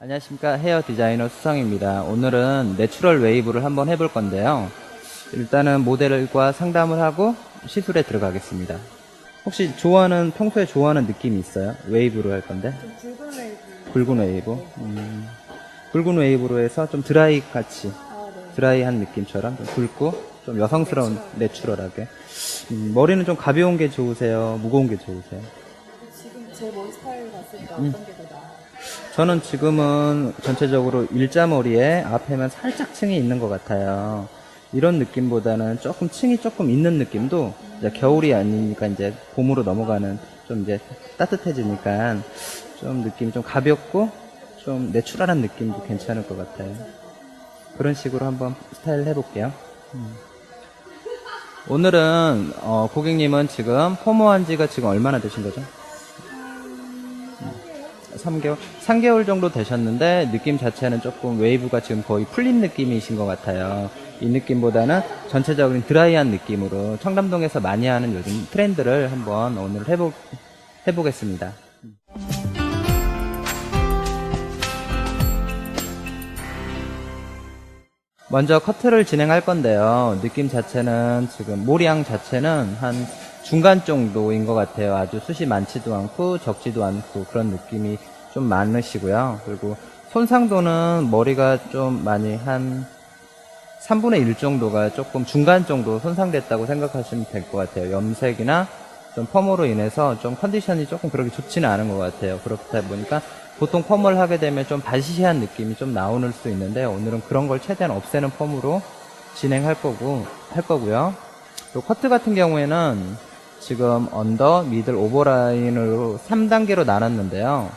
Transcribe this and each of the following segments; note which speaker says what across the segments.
Speaker 1: 안녕하십니까, 헤어 디자이너 수성입니다. 오늘은 내추럴 웨이브를 한번 해볼 건데요. 일단은 모델과 상담을 하고 시술에 들어가겠습니다. 혹시 평소에 좋아하는 느낌이 있어요? 웨이브로 할 건데.
Speaker 2: 좀 붉은 웨이브.
Speaker 1: 붉은 웨이브. 붉은 웨이브로 해서 좀 드라이 같이,
Speaker 2: 네.
Speaker 1: 드라이한 느낌처럼 좀 붉고 좀 여성스러운 내추럴하게. 머리는 좀 가벼운 게 좋으세요? 무거운 게 좋으세요?
Speaker 2: 지금 제 머리 스타일 봤을 때 어떤 게 더 나아요?
Speaker 1: 저는 지금은 전체적으로 일자머리에 앞에만 살짝 층이 있는 것 같아요. 이런 느낌보다는 조금 층이 조금 있는 느낌도 이제 겨울이 아니니까 이제 봄으로 넘어가는 좀 이제 따뜻해지니까 좀 느낌이 좀 가볍고 좀 내추럴한 느낌도 괜찮을 것 같아요. 그런 식으로 한번 스타일 해볼게요. 오늘은 고객님은 지금 포모한 지가 지금 얼마나 되신 거죠? 3개월? 3개월 정도 되셨는데 느낌 자체는 조금 웨이브가 지금 거의 풀린 느낌이신 것 같아요. 이 느낌보다는 전체적인 드라이한 느낌으로 청담동에서 많이 하는 요즘 트렌드를 한번 오늘 해보겠습니다. 먼저 커트를 진행할 건데요. 느낌 자체는 지금 모량 자체는 한 중간 정도인 것 같아요. 아주 숱이 많지도 않고 적지도 않고 그런 느낌이 좀 많으시고요. 그리고 손상도는 머리가 좀 많이 한 3분의 1 정도가 조금 중간 정도 손상됐다고 생각하시면 될 것 같아요. 염색이나 좀 펌으로 인해서 좀 컨디션이 조금 그렇게 좋지는 않은 것 같아요. 그렇다 보니까 보통 펌을 하게 되면 좀 바시시한 느낌이 좀 나올 수 있는데 오늘은 그런 걸 최대한 없애는 펌으로 진행할 거고요. 또 커트 같은 경우에는 지금 언더, 미들, 오버라인으로 3단계로 나눴는데요.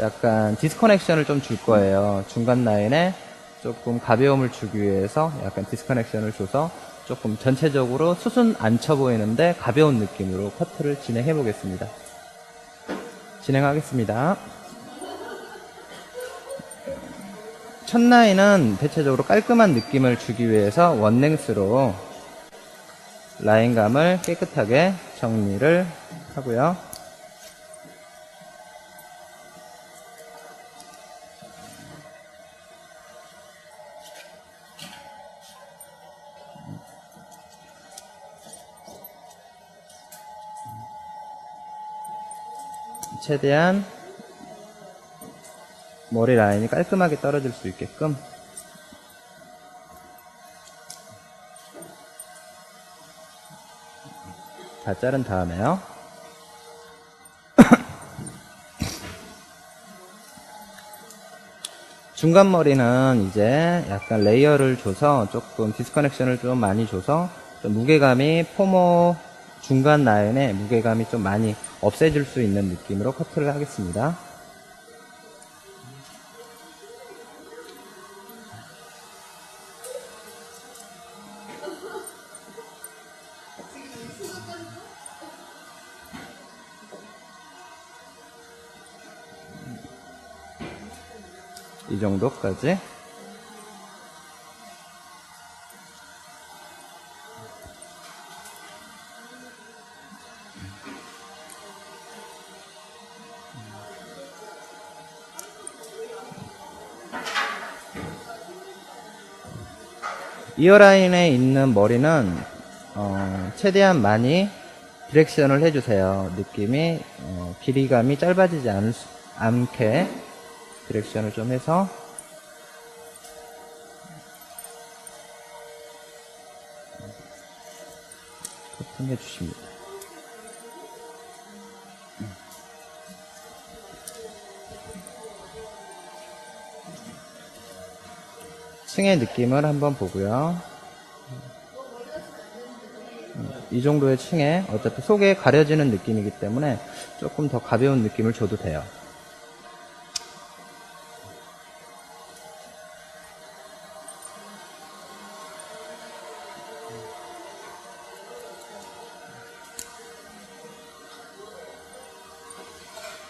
Speaker 1: 약간 디스커넥션을 좀 줄 거예요. 중간 라인에 조금 가벼움을 주기 위해서 약간 디스커넥션을 줘서 조금 전체적으로 숱은 안 쳐 보이는데 가벼운 느낌으로 커트를 진행해 보겠습니다. 진행하겠습니다. 첫 라인은 대체적으로 깔끔한 느낌을 주기 위해서 원랭스로 라인감을 깨끗하게 정리를 하고요. 최대한 머리 라인이 깔끔하게 떨어질 수 있게끔 다 자른 다음에요. 중간 머리는 이제 약간 레이어를 줘서 조금 디스커넥션을 좀 많이 줘서 좀 무게감이 포모 중간 라인에 무게감이 좀 많이 없애줄 수 있는 느낌으로 커트를 하겠습니다. 이 정도까지. 이어라인에 있는 머리는 최대한 많이 디렉션을 해주세요. 느낌이 길이감이 짧아지지 않게 디렉션을 좀 해서 커팅해 주십니다. 층의 느낌을 한번 보고요. 이 정도의 층에 어차피 속에 가려지는 느낌이기 때문에 조금 더 가벼운 느낌을 줘도 돼요.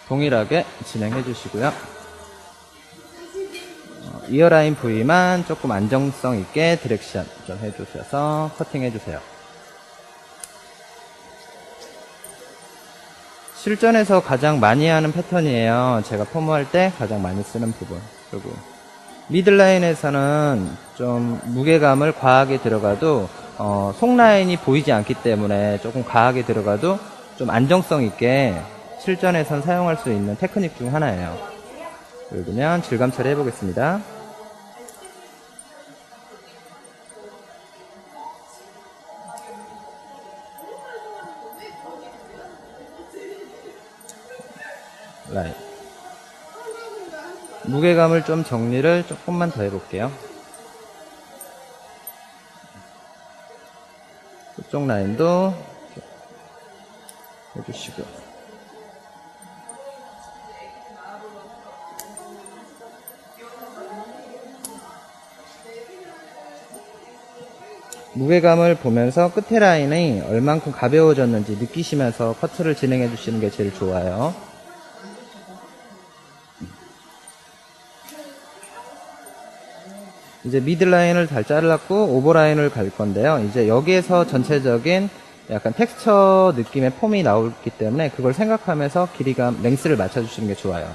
Speaker 1: 동일하게 진행해 주시고요. 이어라인 부위만 조금 안정성 있게 디렉션 좀 해주셔서 커팅해 주세요. 실전에서 가장 많이 하는 패턴이에요. 제가 펌할 때 가장 많이 쓰는 부분. 그리고 미들라인에서는 좀 무게감을 과하게 들어가도 속라인이 보이지 않기 때문에 조금 과하게 들어가도 좀 안정성 있게 실전에선 사용할 수 있는 테크닉 중 하나예요. 그러면 질감 처리 해보겠습니다. 라인. 무게감을 좀 정리를 조금만 더 해볼게요. 이쪽 라인도 해주시고. 무게감을 보면서 끝에 라인이 얼만큼 가벼워졌는지 느끼시면서 커트를 진행해 주시는 게 제일 좋아요. 이제 미드라인을 잘 잘랐고 오버라인을 갈 건데요. 이제 여기에서 전체적인 약간 텍스처 느낌의 폼이 나오기 때문에 그걸 생각하면서 길이감, 랭스를 맞춰주시는 게 좋아요.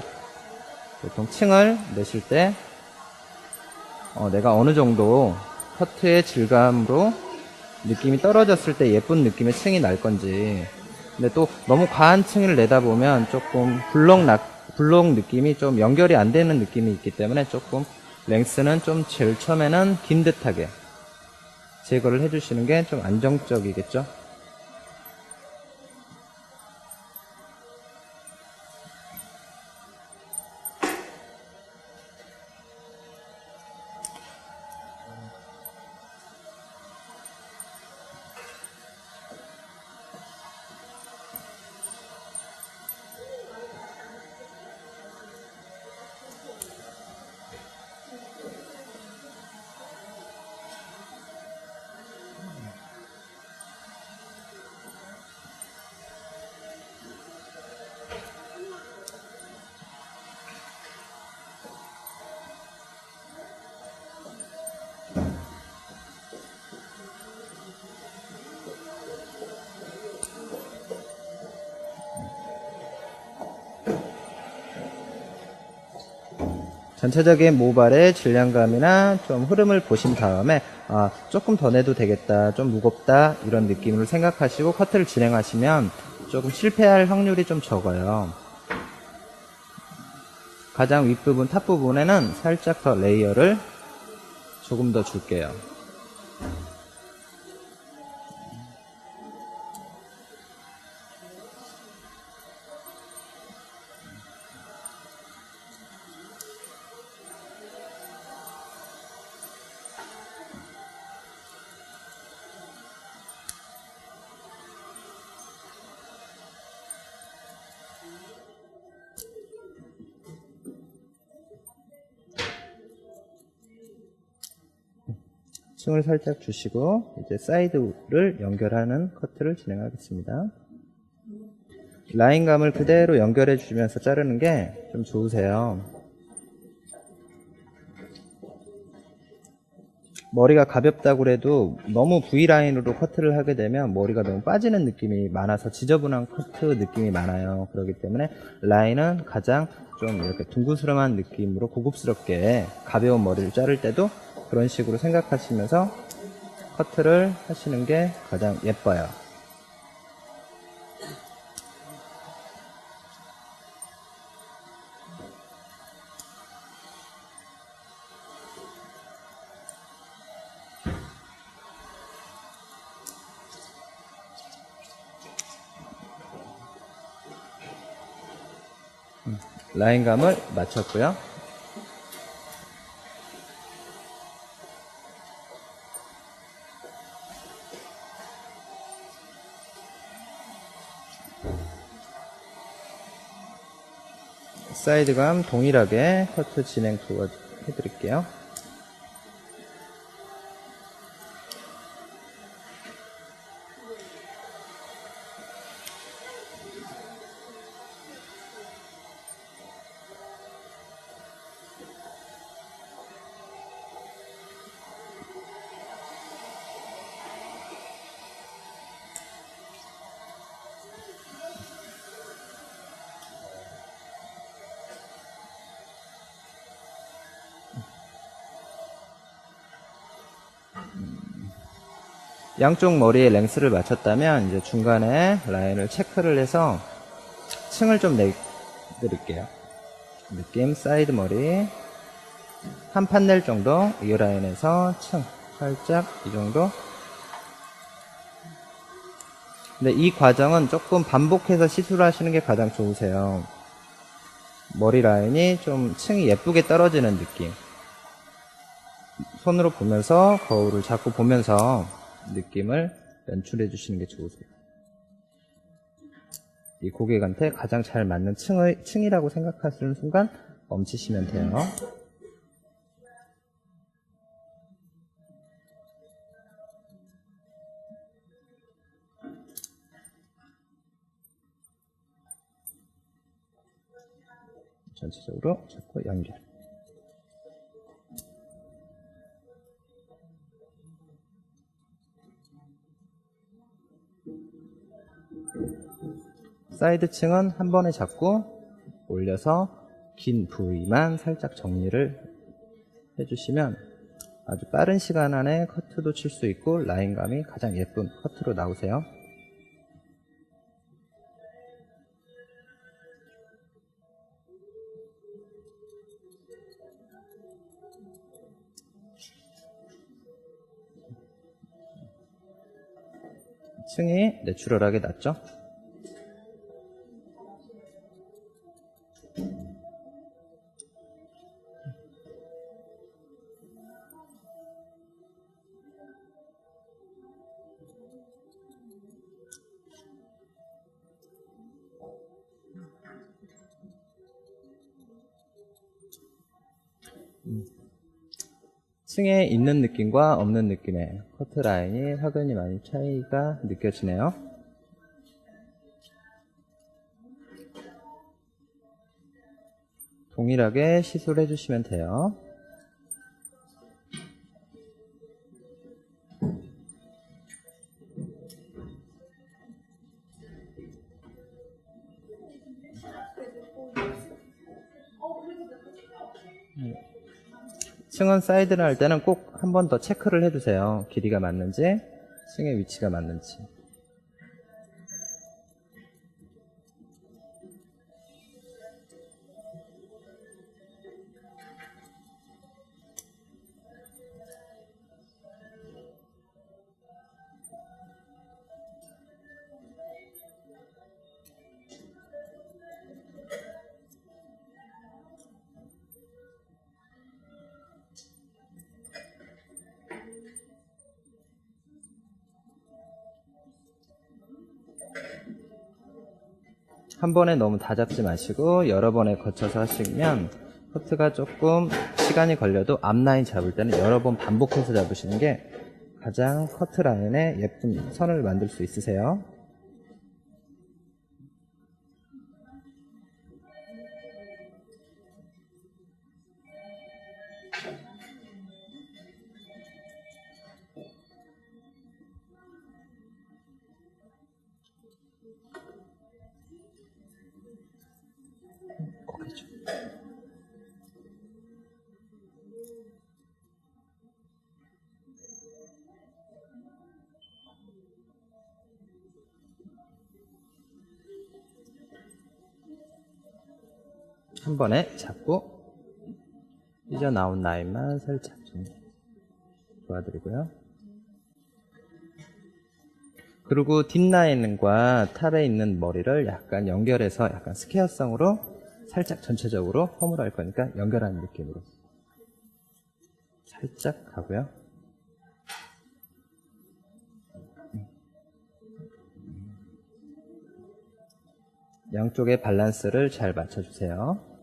Speaker 1: 보통 층을 내실 때 내가 어느 정도 커트의 질감으로 느낌이 떨어졌을 때 예쁜 느낌의 층이 날 건지. 근데 또 너무 과한 층을 내다 보면 조금 블록 느낌이 좀 연결이 안 되는 느낌이 있기 때문에 조금 랭스는 좀 제일 처음에는 긴 듯하게 제거를 해주시는 게 좀 안정적이겠죠. 전체적인 모발의 질량감이나 좀 흐름을 보신 다음에 조금 더 내도 되겠다, 좀 무겁다 이런 느낌을 생각하시고 커트를 진행하시면 조금 실패할 확률이 좀 적어요. 가장 윗부분, 탑 부분에는 살짝 더 레이어를 조금 더 줄게요. 층을 살짝 주시고 이제 사이드를 연결하는 커트를 진행하겠습니다. 라인감을 그대로 연결해 주면서 자르는 게 좀 좋으세요. 머리가 가볍다고 해도 너무 V라인으로 커트를 하게 되면 머리가 너무 빠지는 느낌이 많아서 지저분한 커트 느낌이 많아요. 그렇기 때문에 라인은 가장 좀 이렇게 둥그스름한 느낌으로 고급스럽게 가벼운 머리를 자를 때도 그런 식으로 생각하시면서 커트를 하시는 게 가장 예뻐요. 라인감을 맞췄고요. 사이드감 동일하게 커트 진행 해드릴게요. 양쪽 머리에 랭스를 맞췄다면 이제 중간에 라인을 체크를 해서 층을 좀 내드릴게요. 느낌 사이드 머리 한 판넬 정도 이 라인에서 층 살짝 이 정도. 근데 이 과정은 조금 반복해서 시술을 하시는 게 가장 좋으세요. 머리 라인이 좀 층이 예쁘게 떨어지는 느낌. 손으로 보면서 거울을 자꾸 보면서 느낌을 연출해 주시는 게 좋으세요. 이 고객한테 가장 잘 맞는 층이라고 생각하시는 순간 멈추시면 돼요. 전체적으로 잡고 연결. 사이드 층은 한 번에 잡고 올려서 긴 부위만 살짝 정리를 해주시면 아주 빠른 시간 안에 커트도 칠 수 있고 라인감이 가장 예쁜 커트로 나오세요. 층이 내추럴하게 났죠? 층에 있는 느낌과 없는 느낌의 커트 라인이 확연히 많이 차이가 느껴지네요. 동일하게 시술해 주시면 돼요. 층은 사이드를 할 때는 꼭 한 번 더 체크를 해주세요. 길이가 맞는지, 층의 위치가 맞는지. 한 번에 너무 다 잡지 마시고 여러 번에 거쳐서 하시면 커트가 조금 시간이 걸려도 앞라인 잡을 때는 여러 번 반복해서 잡으시는 게 가장 커트 라인에 예쁜 선을 만들 수 있으세요. 그렇죠. 한 번에 잡고 삐져나온 라인만 살짝 좀 도와드리고요. 그리고 뒷라인과 탑에 있는 머리를 약간 연결해서 약간 스퀘어성으로 살짝 전체적으로 홈을 할 거니까 연결하는 느낌으로 살짝 가고요. 양쪽의 밸런스를 잘 맞춰주세요.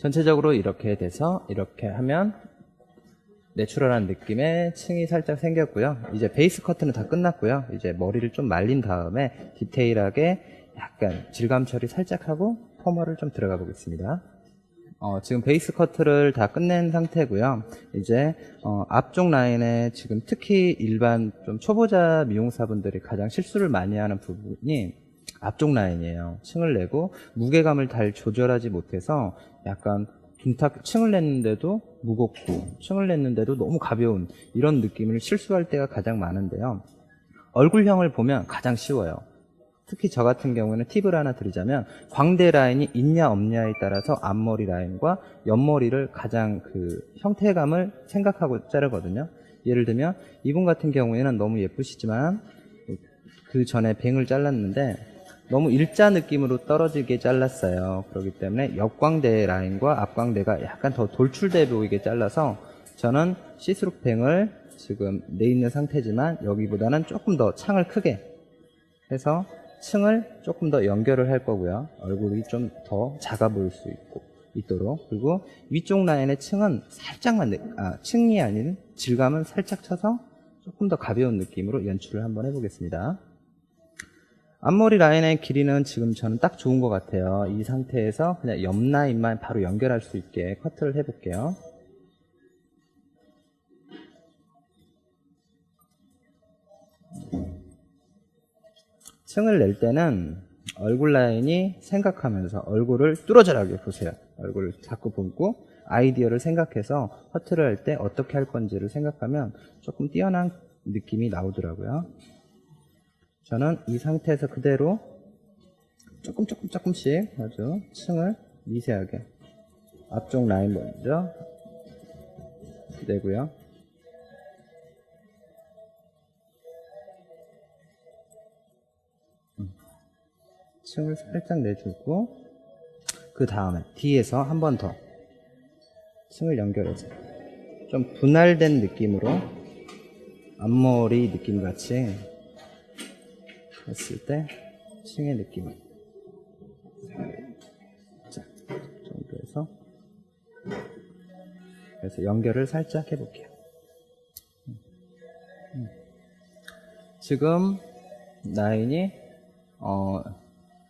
Speaker 1: 전체적으로 이렇게 돼서 이렇게 하면 내추럴한 느낌의 층이 살짝 생겼고요. 이제 베이스 커트는 다 끝났고요. 이제 머리를 좀 말린 다음에 디테일하게 약간 질감 처리 살짝 하고 퍼머를 좀 들어가 보겠습니다. 지금 베이스 커트를 다 끝낸 상태고요. 이제 앞쪽 라인에 지금 특히 일반 좀 초보자 미용사분들이 가장 실수를 많이 하는 부분이 앞쪽 라인이에요. 층을 내고 무게감을 잘 조절하지 못해서 약간 둔탁 층을 냈는데도 무겁고 층을 냈는데도 너무 가벼운 이런 느낌을 실수할 때가 가장 많은데요. 얼굴형을 보면 가장 쉬워요. 특히 저 같은 경우는 팁을 하나 드리자면 광대 라인이 있냐 없냐에 따라서 앞머리 라인과 옆머리를 가장 그 형태감을 생각하고 자르거든요. 예를 들면 이분 같은 경우에는 너무 예쁘시지만 그 전에 뱅을 잘랐는데 너무 일자 느낌으로 떨어지게 잘랐어요. 그렇기 때문에 옆광대 라인과 앞광대가 약간 더 돌출돼 보이게 잘라서 저는 시스루 뱅을 지금 내 있는 상태지만 여기보다는 조금 더 창을 크게 해서 층을 조금 더 연결을 할 거고요. 얼굴이 좀 더 작아 보일 수 있도록. 그리고 위쪽 라인의 층은 살짝만, 층이 아닌 질감은 살짝 쳐서 조금 더 가벼운 느낌으로 연출을 한번 해보겠습니다. 앞머리 라인의 길이는 지금 저는 딱 좋은 것 같아요. 이 상태에서 그냥 옆 라인만 바로 연결할 수 있게 커트를 해볼게요. 층을 낼 때는 얼굴 라인이 생각하면서 얼굴을 뚫어져라게 보세요. 얼굴을 자꾸 보고 아이디어를 생각해서 커트를 할 때 어떻게 할 건지를 생각하면 조금 뛰어난 느낌이 나오더라고요. 저는 이 상태에서 그대로 조금씩 아주 층을 미세하게 앞쪽 라인 먼저 내고요. 층을 살짝 내주고 그 다음에 뒤에서 한 번 더 층을 연결해서 좀 분할된 느낌으로 앞머리 느낌 같이 했을 때 층의 느낌을 자 정도에서 그래서 연결을 살짝 해볼게요. 지금 라인이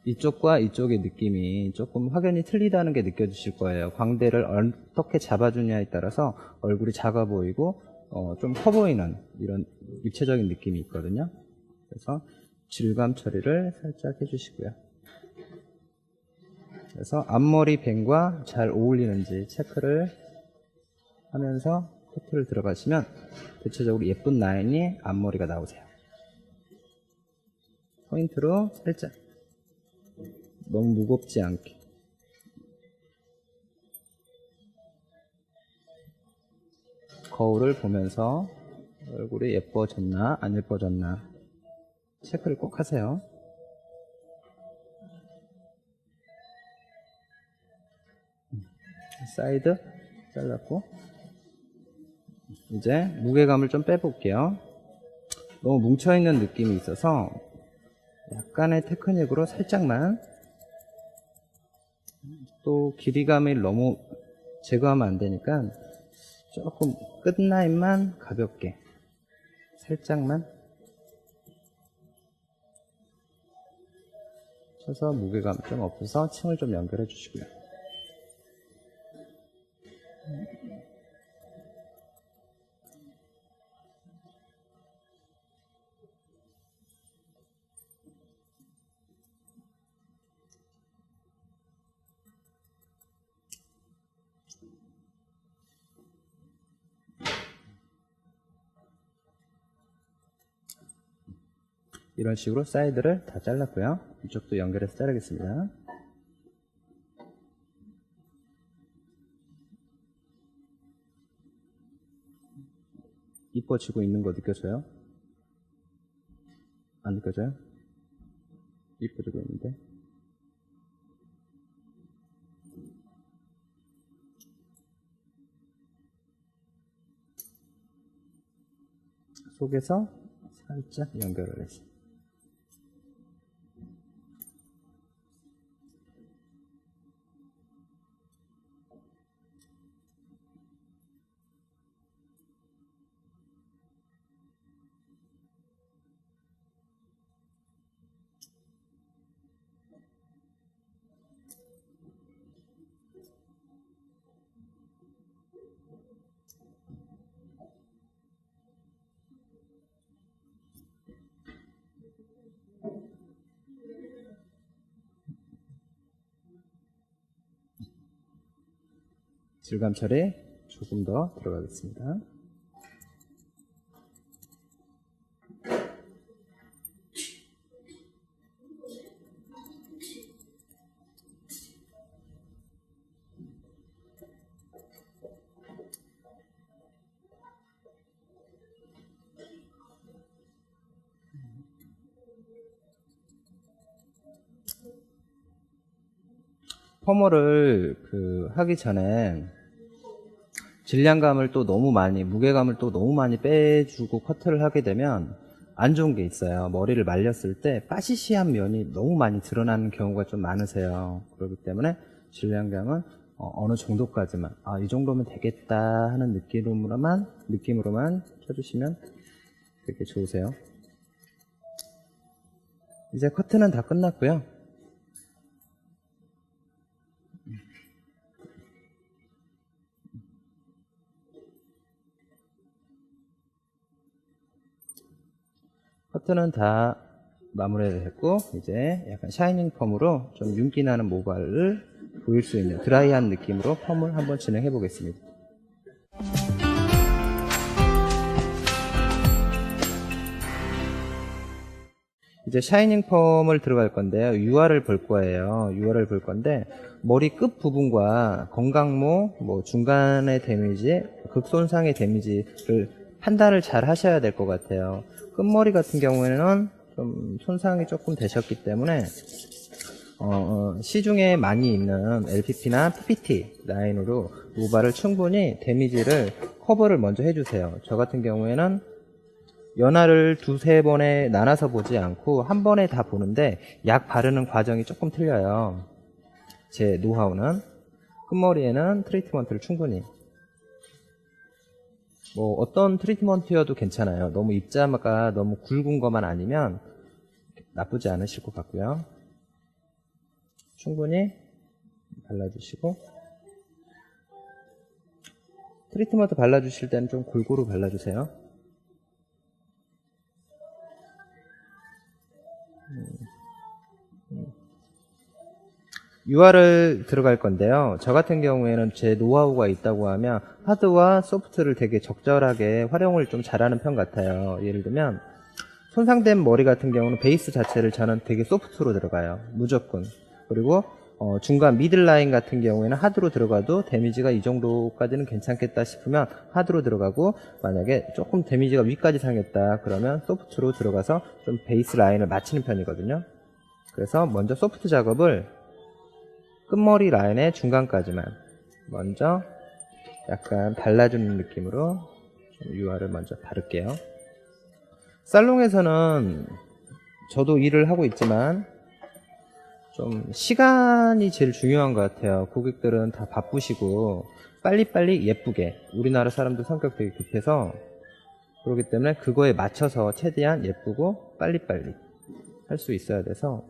Speaker 1: 이쪽과 이쪽의 느낌이 조금 확연히 틀리다는 게 느껴지실 거예요. 광대를 어떻게 잡아주냐에 따라서 얼굴이 작아 보이고 좀 커 보이는 이런 입체적인 느낌이 있거든요. 그래서 질감 처리를 살짝 해주시고요. 그래서 앞머리 뱅과 잘 어울리는지 체크를 하면서 커트를 들어가시면 대체적으로 예쁜 라인이 앞머리가 나오세요. 포인트로 살짝 너무 무겁지 않게 거울을 보면서 얼굴이 예뻐졌나 안 예뻐졌나 체크를 꼭 하세요. 사이드 잘랐고 이제 무게감을 좀 빼볼게요. 너무 뭉쳐있는 느낌이 있어서 약간의 테크닉으로 살짝만 또 길이감을 너무 제거하면 안 되니까 조금 끝라인만 가볍게 살짝만 쳐서 무게감 좀 없어서 층을 좀 연결해 주시고요. 이런 식으로 사이드를 다 잘랐고요. 이쪽도 연결해서 자르겠습니다. 이뻐지고 있는 거 느껴져요? 안 느껴져요? 이뻐지고 있는데. 속에서 살짝 연결을 해서 질감 처리 조금 더 들어가겠습니다. 펌을 하기 전에 질량감을 또 너무 많이, 무게감을 또 너무 많이 빼주고 커트를 하게 되면 안 좋은 게 있어요. 머리를 말렸을 때 빠시시한 면이 너무 많이 드러나는 경우가 좀 많으세요. 그렇기 때문에 질량감은 어느 정도까지만, 이 정도면 되겠다 하는 느낌으로만 쳐주시면 되게 좋으세요. 이제 커트는 다 끝났고요. 커트는 다 마무리가 됐고, 이제 약간 샤이닝 펌으로 좀 윤기 나는 모발을 보일 수 있는 드라이한 느낌으로 펌을 한번 진행해 보겠습니다. 이제 샤이닝 펌을 들어갈 건데요. UR을 볼 거예요. UR을 볼 건데, 머리 끝 부분과 건강모, 중간의 데미지, 극손상의 데미지를 판단을 잘 하셔야 될 것 같아요. 끝머리 같은 경우에는 좀 손상이 조금 되셨기 때문에 시중에 많이 있는 LPP나 PPT 라인으로 모발을 충분히 데미지를 커버를 먼저 해주세요. 저 같은 경우에는 연화를 두세 번에 나눠서 보지 않고 한 번에 다 보는데 약 바르는 과정이 조금 틀려요. 제 노하우는 끝머리에는 트리트먼트를 충분히, 어떤 트리트먼트여도 괜찮아요. 너무 입자가 너무 굵은 것만 아니면 나쁘지 않으실 것 같고요. 충분히 발라주시고, 트리트먼트 발라주실 때는 좀 골고루 발라주세요. UR을 들어갈 건데요. 저 같은 경우에는 제 노하우가 있다고 하면 하드와 소프트를 되게 적절하게 활용을 좀 잘하는 편 같아요. 예를 들면 손상된 머리 같은 경우는 베이스 자체를 저는 되게 소프트로 들어가요. 무조건. 그리고 중간 미들라인 같은 경우에는 하드로 들어가도 데미지가 이 정도까지는 괜찮겠다 싶으면 하드로 들어가고, 만약에 조금 데미지가 위까지 상했다 그러면 소프트로 들어가서 좀 베이스 라인을 맞추는 편이거든요. 그래서 먼저 소프트 작업을 끝머리 라인의 중간까지만 먼저 약간 발라주는 느낌으로 UR을 먼저 바를게요. 살롱에서는 저도 일을 하고 있지만 좀 시간이 제일 중요한 것 같아요. 고객들은 다 바쁘시고 빨리빨리 예쁘게, 우리나라 사람들 성격 되게 급해서 그렇기 때문에 그거에 맞춰서 최대한 예쁘고 빨리빨리 할 수 있어야 돼서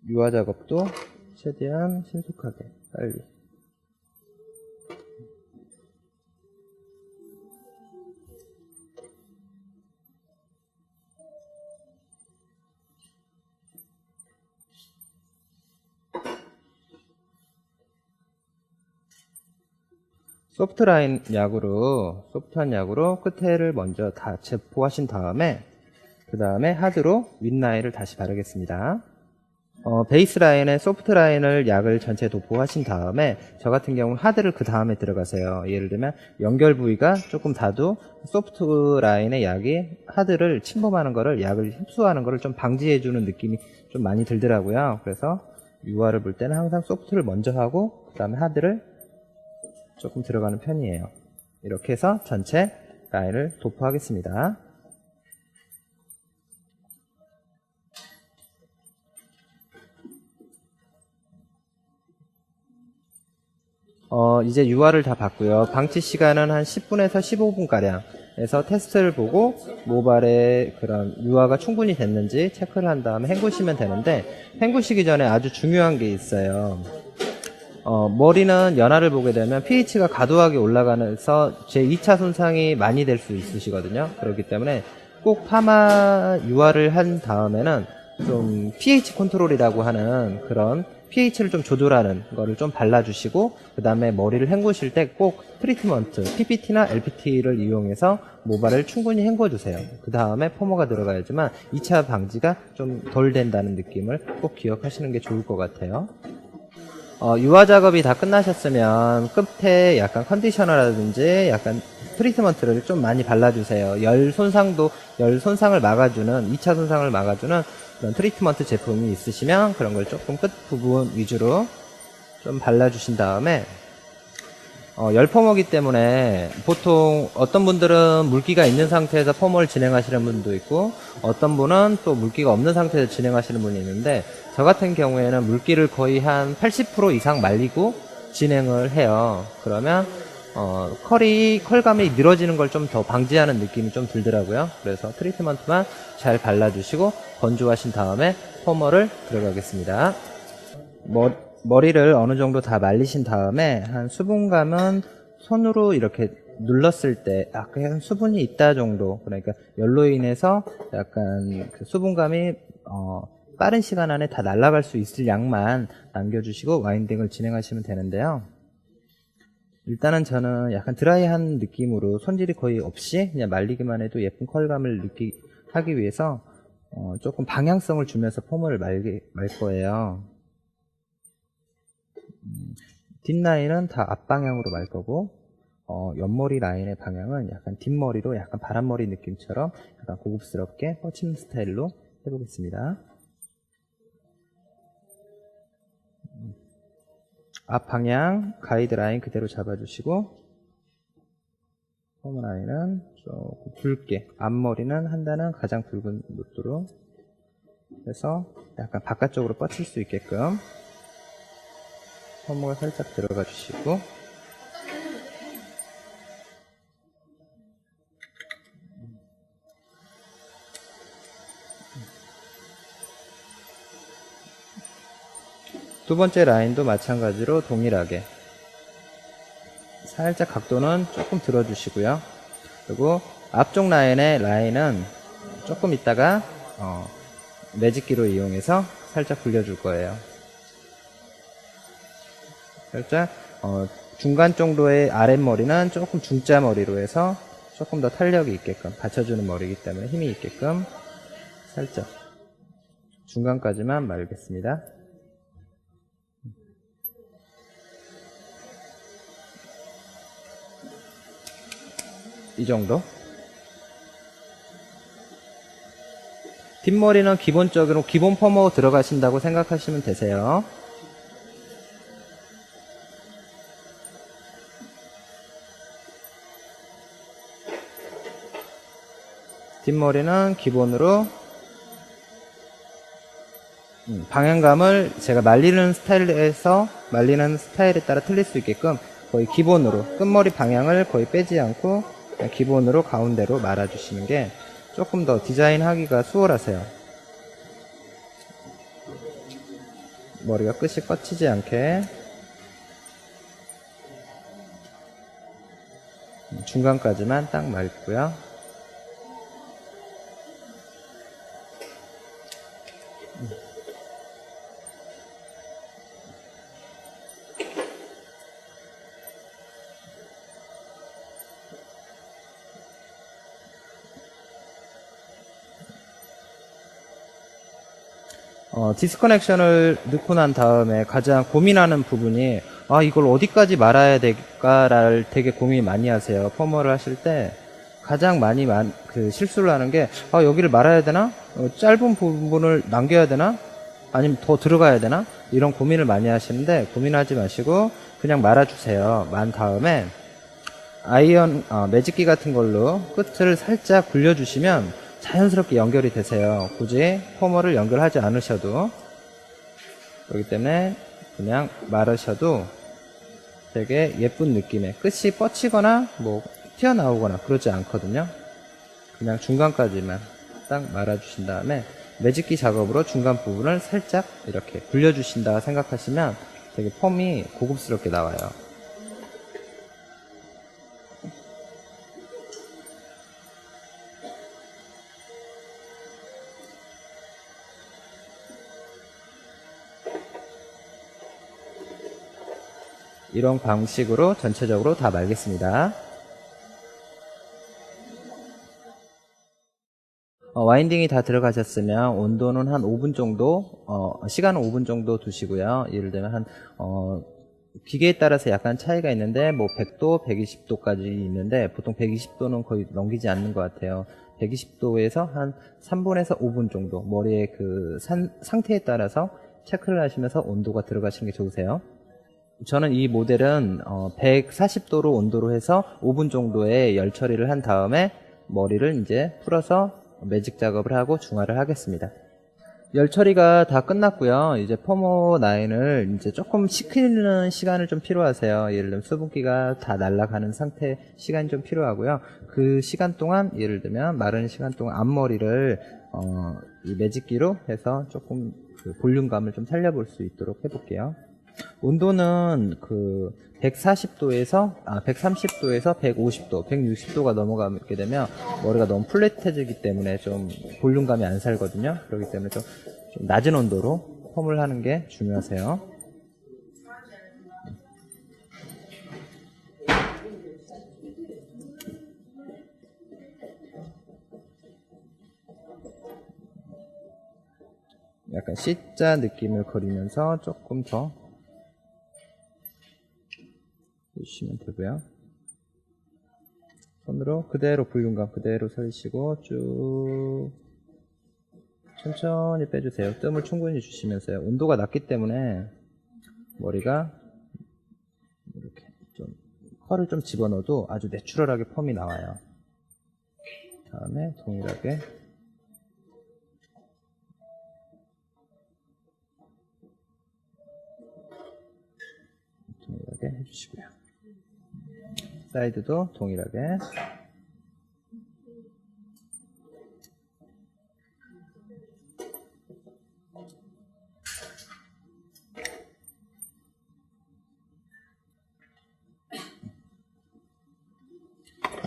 Speaker 1: 유화 작업도 최대한 신속하게 빨리. 소프트한 약으로 끝에를 먼저 다 제포하신 다음에 그 다음에 하드로 윗라인을 다시 바르겠습니다. 베이스 라인에 소프트 라인을 약을 전체 도포하신 다음에 저 같은 경우는 하드를 그 다음에 들어가세요. 예를 들면 연결 부위가 조금 닿아도 소프트 라인의 약이 하드를 침범하는 거를, 약을 흡수하는 거를 좀 방지해주는 느낌이 좀 많이 들더라고요. 그래서 UR을 볼 때는 항상 소프트를 먼저 하고 그 다음에 하드를 조금 들어가는 편이에요. 이렇게 해서 전체 라인을 도포하겠습니다. 이제 UR을 다 봤고요. 방치 시간은 한 10분에서 15분가량 해서 테스트를 보고 모발에 그런 유화가 충분히 됐는지 체크를 한 다음에 헹구시면 되는데, 헹구시기 전에 아주 중요한 게 있어요. 머리는 연화를 보게 되면 pH가 과도하게 올라가면서 제2차 손상이 많이 될 수 있으시거든요. 그렇기 때문에 꼭 파마 유화를 한 다음에는 좀 pH 컨트롤이라고 하는 그런 pH를 좀 조절하는 거를 좀 발라주시고, 그 다음에 머리를 헹구실 때 꼭 트리트먼트, PPT나 LPT를 이용해서 모발을 충분히 헹궈주세요. 그 다음에 펌어가 들어가야지만 2차 방지가 좀 덜 된다는 느낌을 꼭 기억하시는 게 좋을 것 같아요. 유화 작업이 다 끝나셨으면 끝에 약간 컨디셔너라든지 약간 트리트먼트를 좀 많이 발라주세요. 열 손상을 막아주는, 2차 손상을 막아주는 그런 트리트먼트 제품이 있으시면 그런 걸 조금 끝 부분 위주로 좀 발라주신 다음에, 열 펌어기 때문에 보통 어떤 분들은 물기가 있는 상태에서 펌어를 진행하시는 분도 있고, 어떤 분은 또 물기가 없는 상태에서 진행하시는 분이 있는데, 저 같은 경우에는 물기를 거의 한 80% 이상 말리고 진행을 해요. 그러면 컬감이 늘어지는 걸 좀 더 방지하는 느낌이 좀 들더라고요. 그래서 트리트먼트만 잘 발라주시고 건조하신 다음에 펌어를 들어가겠습니다. 머리를 어느 정도 다 말리신 다음에 한 수분감은 손으로 이렇게 눌렀을 때 약간 수분이 있다 정도, 그러니까 열로 인해서 약간 그 수분감이 빠른 시간 안에 다 날아갈 수 있을 양만 남겨주시고 와인딩을 진행하시면 되는데요. 일단은 저는 약간 드라이한 느낌으로 손질이 거의 없이 그냥 말리기만 해도 예쁜 컬감을 하기 위해서 조금 방향성을 주면서 펌을 말 거예요. 뒷라인은 다 앞방향으로 말 거고, 옆머리 라인의 방향은 약간 뒷머리로 약간 바람머리 느낌처럼 약간 고급스럽게 뻗치는 스타일로 해보겠습니다. 앞방향 가이드라인 그대로 잡아주시고, 펌 라인은 조금 굵게, 앞머리는 한 단은 가장 굵은 노트로 해서 약간 바깥쪽으로 뻗칠 수 있게끔 펌을 살짝 들어가 주시고, 두 번째 라인도 마찬가지로 동일하게 살짝 각도는 조금 들어주시고요. 그리고 앞쪽 라인은 조금 있다가 매직기로 이용해서 살짝 굴려줄 거예요. 살짝 중간 정도의 아랫머리는 조금 중자 머리로 해서 조금 더 탄력이 있게끔 받쳐주는 머리이기 때문에 힘이 있게끔 살짝 중간까지만 말겠습니다. 이 정도. 뒷머리는 기본적으로 기본 펌어 들어가신다고 생각하시면 되세요. 뒷머리는 기본으로 방향감을 제가 말리는 스타일에 따라 틀릴 수 있게끔 거의 기본으로 끝머리 방향을 거의 빼지 않고 그냥 기본으로 가운데로 말아주시는 게 조금 더 디자인하기가 수월하세요. 머리가 끝이 뻗치지 않게 중간까지만 딱 말고요. 디스커넥션을 넣고 난 다음에 가장 고민하는 부분이 이걸 어디까지 말아야 될까를 되게 고민 많이 하세요. 펌어를 하실 때 가장 많이 실수를 하는 게 여기를 말아야 되나? 짧은 부분을 남겨야 되나? 아니면 더 들어가야 되나? 이런 고민을 많이 하시는데 고민하지 마시고 그냥 말아주세요. 만 다음에 매직기 같은 걸로 끝을 살짝 굴려주시면 자연스럽게 연결이 되세요. 굳이 펌어를 연결하지 않으셔도, 그렇기 때문에 그냥 말으셔도 되게 예쁜 느낌의, 끝이 뻗치거나 뭐 튀어나오거나 그러지 않거든요. 그냥 중간까지만 딱 말아주신 다음에 매직기 작업으로 중간 부분을 살짝 이렇게 굴려주신다 생각하시면 되게 펌이 고급스럽게 나와요. 이런 방식으로 전체적으로 다 말겠습니다. 와인딩이 다 들어가셨으면 온도는 한 5분 정도, 시간은 5분 정도 두시고요. 예를 들면 기계에 따라서 약간 차이가 있는데, 뭐 100도, 120도까지 있는데, 보통 120도는 거의 넘기지 않는 것 같아요. 120도에서 한 3분에서 5분 정도, 머리의 그 상태에 따라서 체크를 하시면서 온도가 들어가시는 게 좋으세요. 저는 이 모델은 140도로 온도로 해서 5분 정도의 열 처리를 한 다음에 머리를 이제 풀어서 매직 작업을 하고 중화를 하겠습니다. 열 처리가 다 끝났고요. 이제 펌어 라인을 이제 조금 식히는 시간을 좀 필요하세요. 예를 들면 수분기가 다 날아가는 상태 시간이 좀 필요하고요. 그 시간 동안 예를 들면 마르는 시간 동안 앞머리를 이 매직기로 해서 조금 그 볼륨감을 좀 살려볼 수 있도록 해볼게요. 온도는 그 130도에서 150도, 160도가 넘어가게 되면 머리가 너무 플랫해지기 때문에 좀 볼륨감이 안 살거든요. 그렇기 때문에 좀 낮은 온도로 펌을 하는 게 중요하세요. 약간 C자 느낌을 그리면서 조금 더 해주시면 되고요. 손으로 그대로 볼륨감 그대로 살리시고 쭉 천천히 빼주세요. 뜸을 충분히 주시면서요. 온도가 낮기 때문에 머리가 이렇게 좀 컬을 좀 집어넣어도 아주 내추럴하게 펌이 나와요. 다음에 동일하게 해주시고요. 사이드도 동일하게.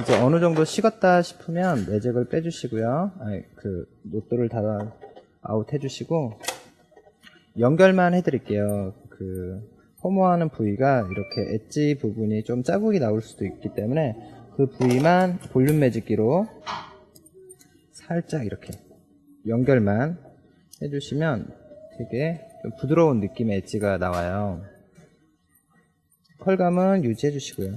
Speaker 1: 이제 어느 정도 식었다 싶으면 매직을 빼주시고요. 그 노트를 다 아웃 해주시고 연결만 해드릴게요. 그 펌어하는 부위가 이렇게 엣지 부분이 좀 자국이 나올 수도 있기 때문에 그 부위만 볼륨 매직기로 살짝 이렇게 연결만 해주시면 되게 좀 부드러운 느낌의 엣지가 나와요. 컬감은 유지해 주시고요.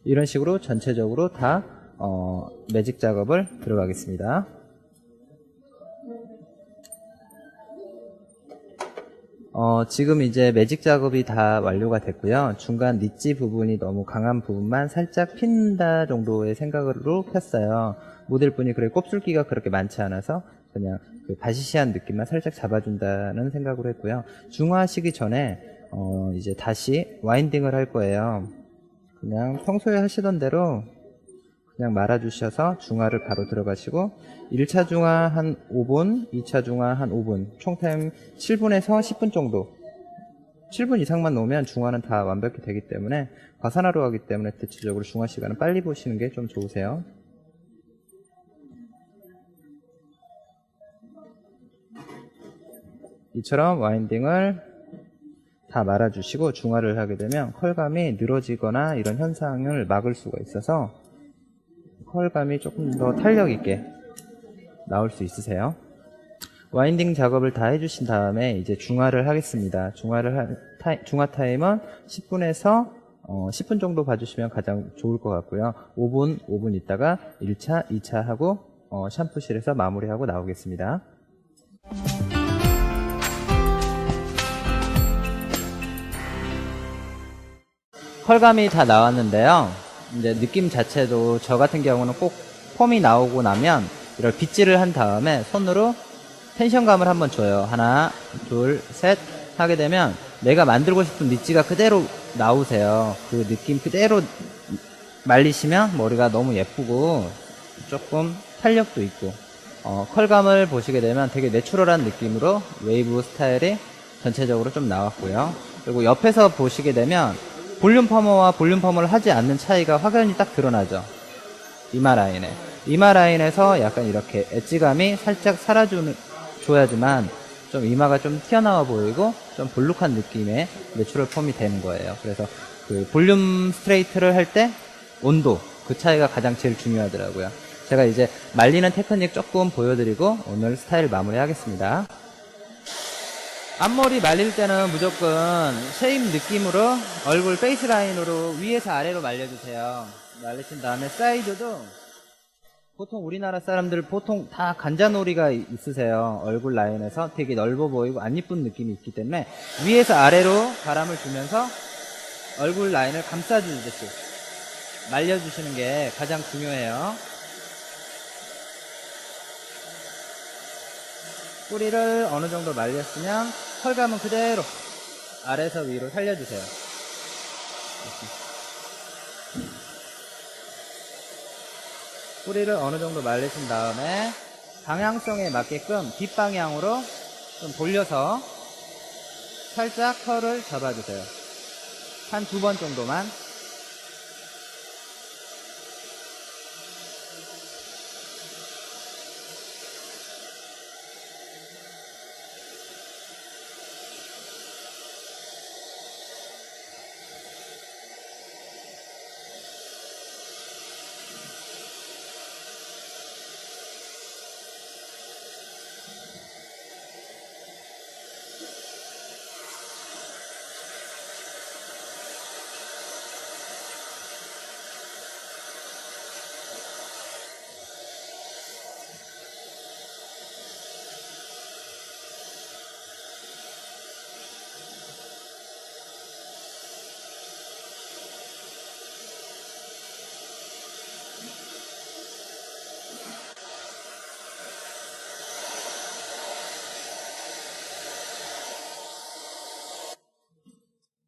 Speaker 1: 이런 식으로 전체적으로 다 매직 작업을 들어가겠습니다. 지금 이제 매직 작업이 다 완료가 됐고요. 중간 니치 부분이 너무 강한 부분만 살짝 핀다 정도의 생각으로 폈어요. 모델분이 그래 곱슬기가 그렇게 많지 않아서 그냥 그 바시시한 느낌만 살짝 잡아준다는 생각으로 했고요. 중화하시기 전에 이제 다시 와인딩을 할 거예요. 그냥 평소에 하시던 대로 그냥 말아주셔서 중화를 바로 들어가시고 1차 중화 한 5분, 2차 중화 한 5분, 총 타임 7분에서 10분 정도 7분 이상만 놓으면 중화는 다 완벽히 되기 때문에 과산화로 하기 때문에 대체적으로 중화 시간은 빨리 보시는 게 좀 좋으세요. 이처럼 와인딩을 다 말아주시고 중화를 하게 되면 컬감이 늘어지거나 이런 현상을 막을 수가 있어서 컬감이 조금 더 탄력 있게 나올 수 있으세요. 와인딩 작업을 다 해주신 다음에 이제 중화를 하겠습니다. 중화 타임은 10분에서 10분 정도 봐주시면 가장 좋을 것 같고요. 5분 있다가 1차, 2차 하고 샴푸실에서 마무리하고 나오겠습니다. 컬감이 다 나왔는데요. 이제 느낌 자체도 저 같은 경우는 꼭 펌이 나오고 나면 이렇게 빗질을 한 다음에 손으로 텐션감을 한번 줘요. 하나, 둘, 셋 하게 되면 내가 만들고 싶은 니치가 그대로 나오세요. 그 느낌 그대로 말리시면 머리가 너무 예쁘고 조금 탄력도 있고 컬감을 보시게 되면 되게 내추럴한 느낌으로 웨이브 스타일이 전체적으로 좀 나왔고요. 그리고 옆에서 보시게 되면 볼륨 펌어와 볼륨 펌어를 하지 않는 차이가 확연히 딱 드러나죠. 이마 라인에. 이마 라인에서 약간 이렇게 엣지감이 살짝 살아줘야지만 좀 이마가 좀 튀어나와 보이고 좀 볼록한 느낌의 내추럴 폼이 되는 거예요. 그래서 그 볼륨 스트레이트를 할 때 온도, 그 차이가 가장 제일 중요하더라고요. 제가 이제 말리는 테크닉 조금 보여드리고 오늘 스타일 마무리 하겠습니다. 앞머리 말릴 때는 무조건 쉐입 느낌으로 얼굴 페이스 라인으로 위에서 아래로 말려주세요. 말리신 다음에 사이드도 보통 우리나라 사람들 보통 다 간자놀이가 있으세요. 얼굴 라인에서 되게 넓어 보이고 안 이쁜 느낌이 있기 때문에 위에서 아래로 바람을 주면서 얼굴 라인을 감싸주듯이 말려주시는 게 가장 중요해요. 뿌리를 어느 정도 말렸으면 컬감은 그대로 아래에서 위로 살려주세요. 뿌리를 어느 정도 말리신 다음에 방향성에 맞게끔 뒷방향으로 좀 돌려서 살짝 컬을 잡아주세요. 한 2번 정도만.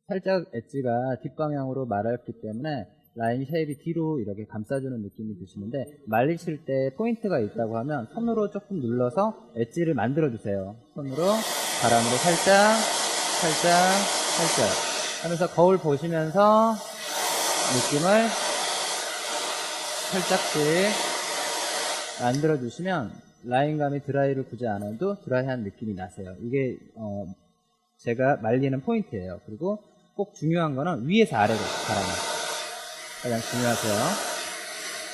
Speaker 1: 살짝 엣지가 뒷방향으로 말았기 때문에 라인 쉐입이 뒤로 이렇게 감싸주는 느낌이 드시는데 말리실 때 포인트가 있다고 하면 손으로 조금 눌러서 엣지를 만들어주세요. 손으로 바람으로 살짝 하면서 거울 보시면서 느낌을 살짝씩 만들어주시면 라인감이 드라이를 굳이 안 해도 드라이한 느낌이 나세요. 이게 제가 말리는 포인트예요. 그리고 꼭 중요한 거는 위에서 아래로 바람을 가장 중요하세요.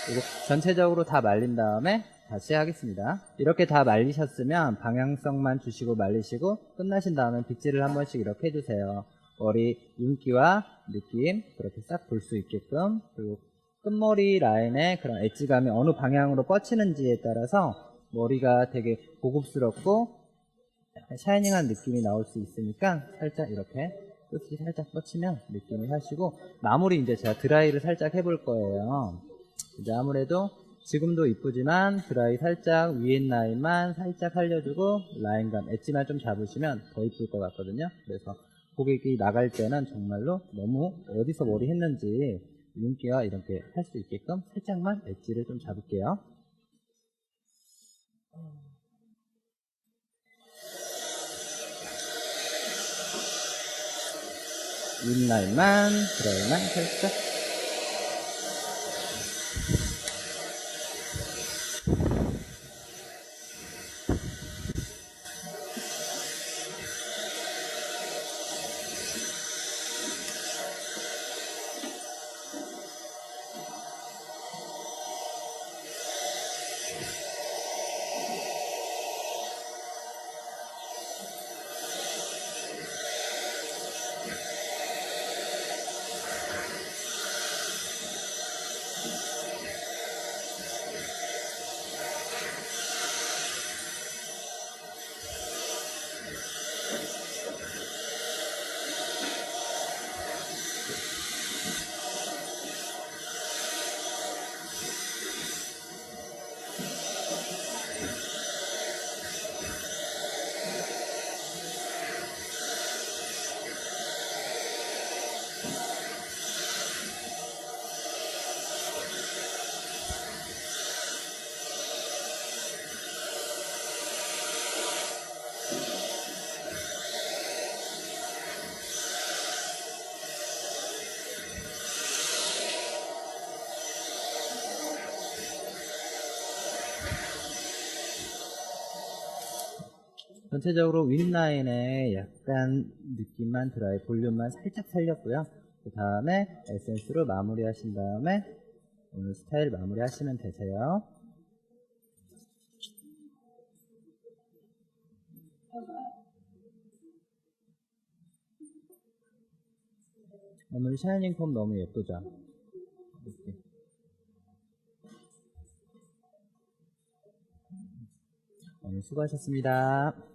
Speaker 1: 그리고 전체적으로 다 말린 다음에 다시 하겠습니다. 이렇게 다 말리셨으면 방향성만 주시고 말리시고 끝나신 다음에 빗질을 한 번씩 이렇게 해주세요. 머리 윤기와 느낌 그렇게 싹 볼 수 있게끔. 그리고 끝머리 라인에 그런 엣지감이 어느 방향으로 뻗치는지에 따라서 머리가 되게 고급스럽고 샤이닝한 느낌이 나올 수 있으니까 살짝 이렇게 끝이 살짝 뻗치면 느낌을 하시고, 마무리 이제 제가 드라이를 살짝 해볼 거예요. 이제 아무래도 지금도 이쁘지만 드라이 살짝 위에 라인만 살짝 살려주고 라인감 엣지만 좀 잡으시면 더 이쁠 것 같거든요. 그래서 고객이 나갈 때는 정말로 너무 어디서 머리 했는지 윤기와 이렇게 할 수 있게끔 살짝만 엣지를 좀 잡을게요. 윗라인만 드라이만 살짝. 전체적으로 윗라인에 약간 느낌만 들어요. 볼륨만 살짝 살렸고요. 그 다음에 에센스로 마무리 하신 다음에 오늘 스타일 마무리 하시면 되세요. 오늘 샤이닝 폼 너무 예쁘죠? 이렇게. 오늘 수고하셨습니다.